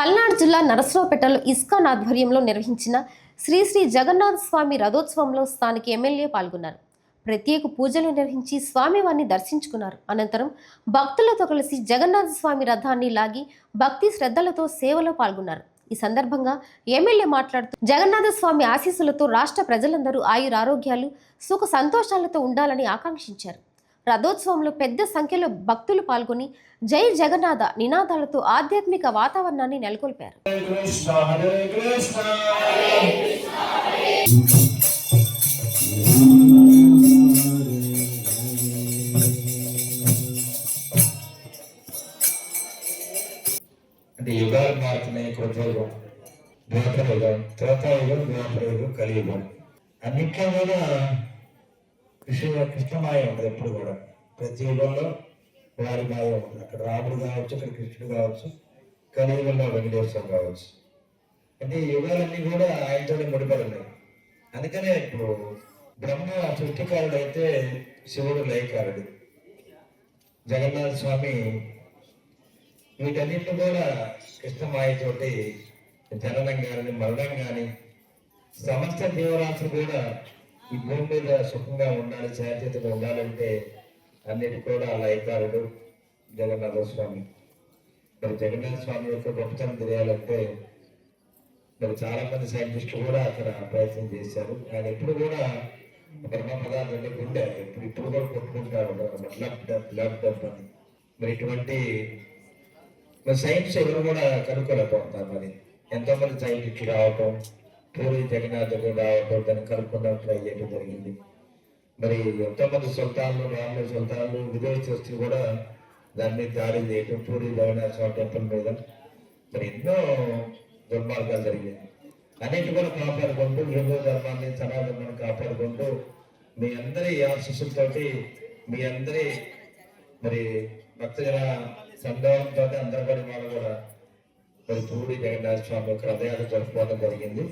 పల్నాడు జిల్లా నరసరావుపేటలో ఇస్కాన్ ఆధ్వర్యంలో నిర్వహించిన శ్రీ శ్రీ జగన్నాథ స్వామి రథోత్సవంలో స్థానిక ఎమ్మెల్యే పాల్గొన్నారు. ప్రత్యేక పూజలు నిర్వహించి స్వామివారిని దర్శించుకున్నారు. అనంతరం భక్తులతో కలిసి జగన్నాథ స్వామి రథాన్ని లాగి భక్తి శ్రద్ధలతో సేవలో పాల్గొన్నారు. ఈ సందర్భంగా ఎమ్మెల్యే మాట్లాడుతూ జగన్నాథ స్వామి ఆశీస్సులతో రాష్ట్ర ప్రజలందరూ ఆయురారోగ్యాలు సుఖ సంతోషాలతో ఉండాలని ఆకాంక్షించారు. రథోత్సవంలో పెద్ద సంఖ్యలో భక్తులు పాల్గొని జై జగన్నాథ నినాదాలతో ఆధ్యాత్మిక వాతావరణాన్ని నెలకొల్పారు. అంటే యుగాలు మారుతున్నాయి. కృతయుగం, ద్వాపరయుగం, త్రేతాయుగం, ద్వాపరయుగం, కలియుగం అన్నింటిలో కూడా కృష్ణమాయ ఉంటుంది. ఎప్పుడు కూడా ప్రతి యుగంలో వారి మాయ ఉంటుంది. అక్కడ రాముడు కావచ్చు, అక్కడ కృష్ణుడు కావచ్చు, కలియుగంలో వెంకటేశ్వరం కావచ్చు. అంటే ఈ యుగాలన్నీ కూడా ఆయనతోనే ముడిపడి ఉన్నాయి. అందుకనే ఇప్పుడు బ్రహ్మ సృష్టికారుడు అయితే శివుడు లయకారుడు. జగన్నాథ స్వామి వీటన్నింటిని కూడా కృష్ణమాయతోటి జననం కానీ మరణం కానీ సమస్త జీవరాశులు కూడా ఈ భూమి మీద సుఖంగా ఉండాలి, శాంతిగా ఉండాలంటే అన్నిటి కూడా లయకారుడు జగన్నాథ స్వామి. మరి జగన్నాథ స్వామి యొక్క గొప్పతనం తెలియాలంటే మరి చాలా మంది సైంటిస్టులు కూడా అక్కడ ప్రయత్నం చేశారు. ఆయన ఎప్పుడు కూడా బ్రహ్మ పదార్థాన్ని గుండె ఇప్పుడు కూడా కొట్టుకుంటారు ల్యాప్టాప్ అని. మరి ఇటువంటి సైన్స్ ఎవరు కూడా కనుక్కోలేకపోతారు. మరి ఎంతో మంది సైంటిస్టులు రావటం, పూరి జగన్నాథుడు రావటం, దాన్ని కనుక్కుందాం ట్రై చేయడం జరిగింది. మరి ఎంతో మంది సుల్తాన్లు, రాముల సుల్తాన్లు, విదేశస్తులు కూడా దాని మీద దాడి చేయటం, పూరి జగన్నాథ స్వామి టెంపుల్ మీద మరి ఎన్నో దుర్మార్గాలు జరిగింది. అన్నిటి కూడా కాపాడుకుంటూ హిందూ ధర్మాన్ని, సనాతనాన్ని కాపాడుకుంటూ మీ అందరి ఆశీస్సులతోటి, మీ అందరి మరి భక్తజన సందర్భంతో అందరి పడి వాళ్ళు కూడా మరి పూరి జగన్నాథ స్వామి యొక్క రథయాత్ర జరుపుకోవడం జరిగింది.